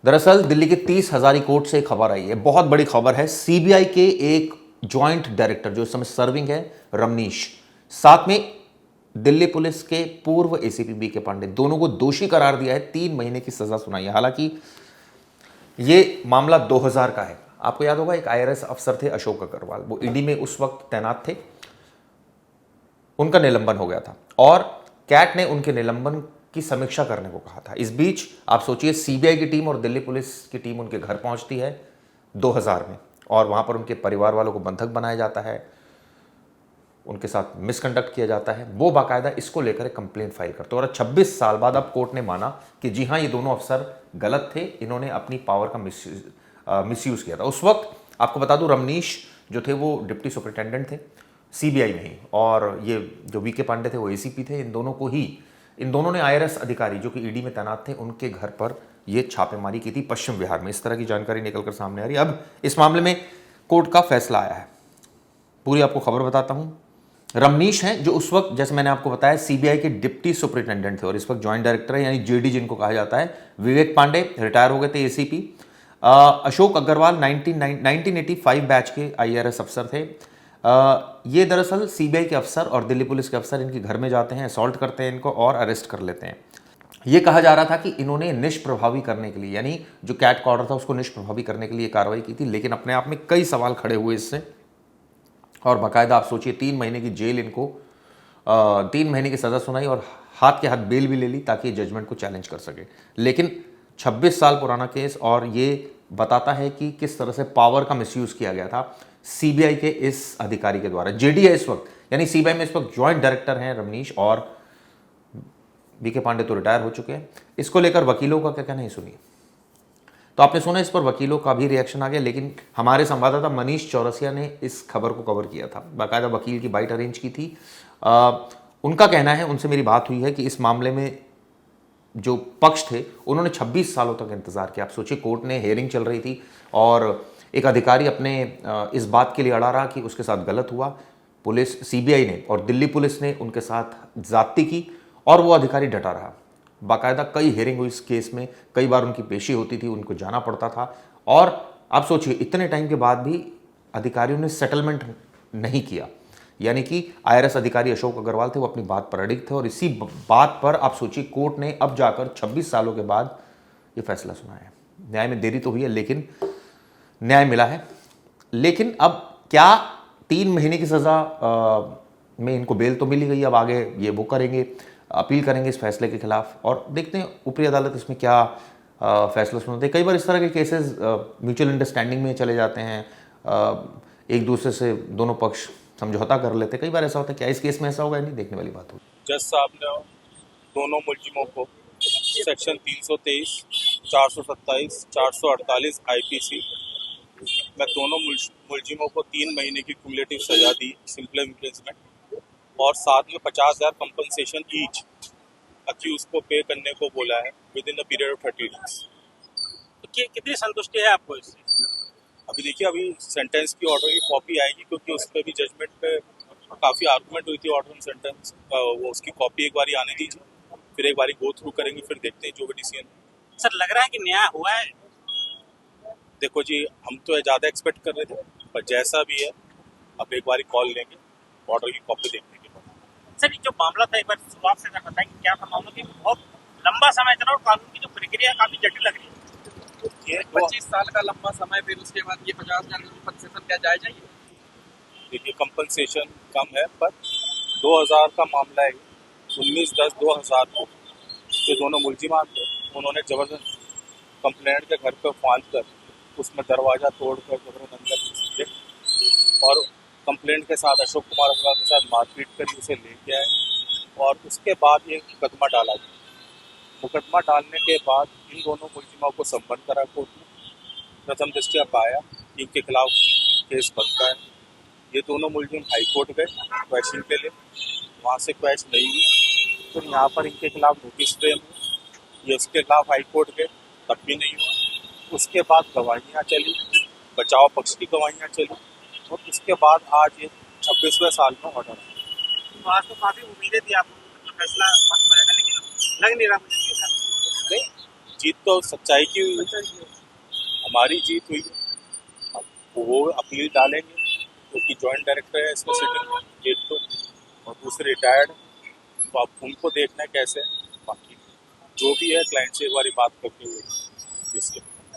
दरअसल दिल्ली के 30 हजारी कोर्ट से एक खबर आई है, बहुत बड़ी खबर है। सीबीआई के एक जॉइंट डायरेक्टर जो इस समय सर्विंग है, रमनीश, साथ में दिल्ली पुलिस के पूर्व एसीपी बीके पांडे, दोनों को दोषी करार दिया है। 3 महीने की सजा सुनाई है। हालांकि ये मामला 2000 का है। आपको याद होगा, एक आईआरएस अफसर थे अशोक अग्रवाल, वो ईडी में उस वक्त तैनात थे। उनका निलंबन हो गया था और कैट ने उनके निलंबन की समीक्षा करने को कहा था। इस बीच आप सोचिए, सीबीआई की टीम और दिल्ली पुलिस की टीम उनके घर पहुंचती है 2000 में, और वहां पर उनके परिवार वालों को बंधक बनाया जाता है, उनके साथ मिसकंडक्ट किया जाता है। वो बाकायदा इसको लेकर एक कंप्लेंट फाइल करते हैं और 26 साल बाद अब कोर्ट ने माना कि जी हाँ, ये दोनों अफसर गलत थे, इन्होंने अपनी पावर का मिसयूज किया था। उस वक्त आपको बता दूं, रमनीश जो थे वो डिप्टी सुपरिटेंडेंट थे सीबीआई में ही, और ये जो बीके पांडे थे वो एसीपी थे। इन दोनों ने आईआरएस अधिकारी जो कि ईडी में तैनात थे, उनके घर पर ये छापेमारी की थी पश्चिम बिहार में। इस तरह की जानकारी निकलकर सामने आ रही है। अब इस मामले में कोर्ट का फैसला आया है, पूरी आपको खबर बताता हूं। रमनीश हैं जो उस वक्त, जैसे मैंने आपको बताया, सीबीआई के डिप्टी सुपरिटेंडेंट थे और इस वक्त जॉइंट डायरेक्टर है, यानी जेडी जिनको कहा जाता है। विवेक पांडे रिटायर हो गए थे एसीपी। अशोक अग्रवाल 1985 बैच के आईआरएस अफसर थे। ये दरअसल सीबीआई के अफसर और दिल्ली पुलिस के अफसर इनके घर में जाते हैं, असॉल्ट करते हैं इनको और अरेस्ट कर लेते हैं। ये कहा जा रहा था कि इन्होंने निष्प्रभावी करने के लिए, यानी जो कैट का ऑर्डर था उसको निष्प्रभावी करने के लिए कार्रवाई की थी, लेकिन अपने आप में कई सवाल खड़े हुए इससे। और बाकायदा आप सोचिए, 3 महीने की जेल इनको 3 महीने की सज़ा सुनाई और हाथ के हाथ बेल भी ले ली ताकि ये जजमेंट को चैलेंज कर सके। लेकिन 26 साल पुराना केस, और ये बताता है कि किस तरह से पावर का मिसयूज़ किया गया था सीबीआई के इस अधिकारी के द्वारा। जेडी है इस वक्त, यानी सीबीआई में इस वक्त जॉइंट डायरेक्टर हैं रमनीश, और बीके पांडे तो रिटायर हो चुके हैं। इसको लेकर वकीलों का क्या कहना है, सुनिए। तो आपने सुना, इस पर वकीलों का भी रिएक्शन आ गया, लेकिन हमारे संवाददाता मनीष चौरसिया ने इस खबर को कवर किया था, बाकायदा वकील की बाइट अरेंज की थी। उनका कहना है, उनसे मेरी बात हुई है कि इस मामले में जो पक्ष थे उन्होंने 26 सालों तक इंतजार किया। आप सोचिए, कोर्ट ने हियरिंग चल रही थी और एक अधिकारी अपने इस बात के लिए अड़ा रहा कि उसके साथ गलत हुआ। पुलिस, सीबीआई ने और दिल्ली पुलिस ने उनके साथ ज्यादती की और वो अधिकारी डटा रहा। बाकायदा कई हियरिंग हुई इस केस में, कई बार उनकी पेशी होती थी, उनको जाना पड़ता था। और आप सोचिए, इतने टाइम के बाद भी अधिकारियों ने सेटलमेंट नहीं किया, यानी कि आईआरएस अधिकारी अशोक अग्रवाल थे, वो अपनी बात पर अडिग थे। और इसी बात पर आप सोचिए, कोर्ट ने अब जाकर 26 सालों के बाद ये फैसला सुनाया है। न्याय में देरी तो हुई है, लेकिन न्याय मिला है। लेकिन अब क्या 3 महीने की सजा में इनको बेल तो मिली गई, अब आगे ये वो करेंगे, अपील करेंगे इस फैसले के खिलाफ, और देखते हैं ऊपरी अदालत इसमें क्या फैसला सुनाते हैं। कई बार इस तरह के केसेस म्यूचुअल अंडरस्टैंडिंग में चले जाते हैं, एक दूसरे से दोनों पक्ष समझौता कर लेते हैं। कई बार ऐसा होता है, क्या इस केस में ऐसा होगा? नहीं, देखने वाली बात होगी। जज साहब ने दोनों मुलजिमों को सेक्शन 323, 427, 448 आईपीसी में दोनों मुलजिमों को 3 महीने की क्यूमुलेटिव सजा दी, सिंपल इम्प्रिजमेंट, और साथ में 50,000 कंपनसेशन ईच अक्यूज को पे करने को बोला है with in the period of 30 days. कितनी संतुष्टि है आपको इससे? अभी देखिए, अभी सेंटेंस की ऑर्डर की कॉपी आएगी, क्योंकि उस पर भी जजमेंट पे काफ़ी आर्गूमेंट हुई थी। ऑर्डर सेंटेंस वो उसकी कॉपी एक बारी आने दीजिए, फिर एक बारी गो थ्रू करेंगे, फिर देखते हैं जो भी डिसीजन। सर, लग रहा है कि न्याय हुआ है? देखो जी, हम तो ज़्यादा एक्सपेक्ट कर रहे थे, पर जैसा भी है अब एक बारी कॉल लेंगे ऑर्डर की कॉपी देखने के बाद। सर, जो मामला था, एक बार शुरुआत से अगर बताएं कि क्या था मामला, कि बहुत लंबा समय चला और कानून की जो प्रक्रिया है काफी जटिल लग रही है। ये 25 साल का लंबा समय, फिर उसके बाद ये 50,000 कंपनसेशन क्या जायज है? देखिए, कंपनसेशन कम है, पर 2000 का मामला है। 19/10/2000 को जो दोनों मुलजिमान थे, उन्होंने जबरदस्त कंप्लेंट के घर पर फांद कर उसमें दरवाज़ा तोड़कर जबरदस्त अंदर घुस, और कंप्लेंट के साथ अशोक कुमार अग्रवाल के साथ मारपीट कर उसे लेके आए, और उसके बाद ये मुकदमा डाला गया। मुकदमा डालने के बाद इन दोनों मुलजिमों को सम्मन करा कोर्ट ने। प्रथम दृष्टया पाया कि इनके खिलाफ केस बनता है। ये दोनों मुलजिम हाई कोर्ट गए क्वेश्चन के लिए, वहाँ से क्वेश्चन नहीं हुई, तो यहाँ पर इनके खिलाफ नोटिस फ्रेम हुई। ये उसके खिलाफ हाई कोर्ट गए, तब भी नहीं हुआ। उसके बाद गवाहियाँ चली, बचाव पक्ष की गवाहियाँ चली, और उसके बाद आज ये 26वें साल में ऑर्डर है। तो आज तो काफी उम्मीदें थी आपको, फैसला लेकिन लग नहीं रहा मुझे। जीत तो सच्चाई की हुई है, हमारी जीत हुई है। अब वो अपील डालेंगे क्योंकि जॉइंट डायरेक्टर है इसमें सिटिंग में एक तो, और दूसरे रिटायर्ड, तो अब उनको देखना है कैसे। बाकी जो भी है क्लाइंट से एक बार बात करके हुए इसके